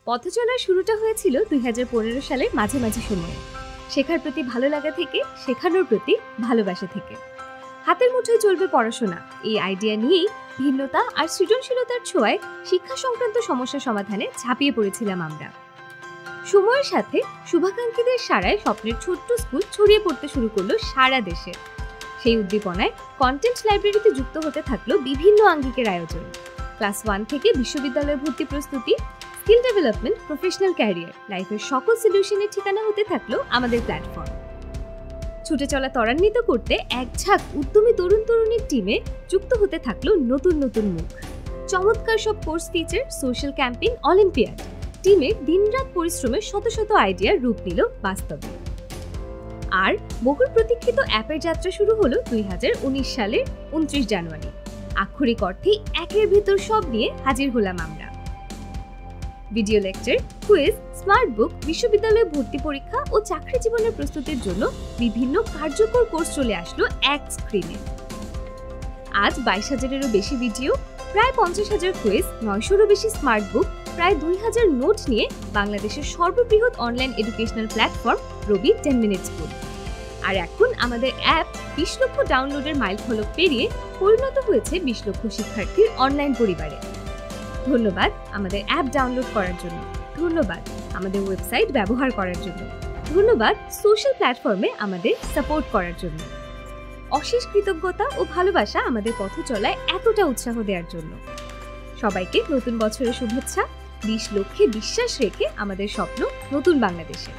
পথ চলার শুরুটা হয়েছিল 2015 সালের মাঝামাঝি সময়ে। শেখার প্রতি ভালো লাগা থেকে, শেখানোর প্রতি ভালোবাসা থেকে। হাতের মুঠোয় চলবে পড়াশোনা, এই আইডিয়া নিয়েই ভিন্নতা আর সৃজনশীলতার ছোঁয়ায় শিক্ষা সংক্রান্ত সমস্যা সমাধানে ঝাঁপিয়ে পড়েছিলাম আমরা। সময়ের সাথে শুভাকাঙ্ক্ষীদের সারায় স্বপ্নের ছোট্ট স্কুল ছড়িয়ে পড়তে শুরু করলো সারা দেশে। সেই উদ্দীপনায় কন্টেন্ট লাইব্রেরিতে যুক্ত হতে থাকলো বিভিন্ন আঙ্গিকের আয়োজন। ক্লাস 1 থেকে বিশ্ববিদ্যালয়ে ভর্তি প্রস্তুতি, স্কিল ডেভেলপমেন্ট, প্রফেশনাল ক্যারিয়ার, লাইফের সকল সলিউশনের ঠিকানা হতে থাকলো আমাদের প্ল্যাটফর্ম। ছুটে চলা ত্বরান্বিত করতে এক ঝাঁক উদ্যমী তরুণ তরুণীর টিমে যুক্ত হতে থাকলো নতুন নতুন মুখ। চমৎকার সব course feature, social campaign, olympiad, টিমের দিনরাত পরিশ্রমে শত শত আইডিয়ার রূপ নিল বাস্তবে। আর বহুল প্রতীক্ষিত অ্যাপের যাত্রা শুরু হলো 2019 সালের 29 জানুয়ারি। আক্ষরিক অর্থেই একের ভেতর সব নিয়ে হাজির হলাম আমরা। ভিডিও লেকচার, কুইজ, স্মার্ট বুক, বিশ্ববিদ্যালয়ে ভর্তি পরীক্ষা ও চাকরি জীবনের প্রস্তুতির জন্য বিভিন্ন কার্যকর কোর্স চলে আসলো এক স্ক্রিনে। আজ 22,000-এরও বেশি ভিডিও, প্রায় 50,000 কুইজ, 900-রও বেশি স্মার্ট বুক, প্রায় 2,000 নোট নিয়ে বাংলাদেশের সর্ববৃহৎ অনলাইন এডুকেশনাল প্ল্যাটফর্ম রবি 10 মিনিট স্কুল। আর এখন আমাদের অ্যাপ 20 লক্ষ ডাউনলোডের মাইলফলক পেরিয়ে পরিণত হয়েছে 20 লক্ষ শিক্ষার্থীর অনলাইন পরিবারে। ধন্যবাদ আমাদের অ্যাপ ডাউনলোড করার জন্য, ধন্যবাদ আমাদের ওয়েবসাইট ব্যবহার করার জন্য, ধন্যবাদ সোশ্যাল প্ল্যাটফর্মে আমাদের সাপোর্ট করার জন্য। অশেষ কৃতজ্ঞতা ও ভালোবাসা আমাদের পথ চলায় এতটা উৎসাহ দেওয়ার জন্য। সবাইকে নতুন বছরের শুভেচ্ছা। 20 লক্ষে বিশ্বাস রেখে আমাদের স্বপ্ন নতুন বাংলাদেশে।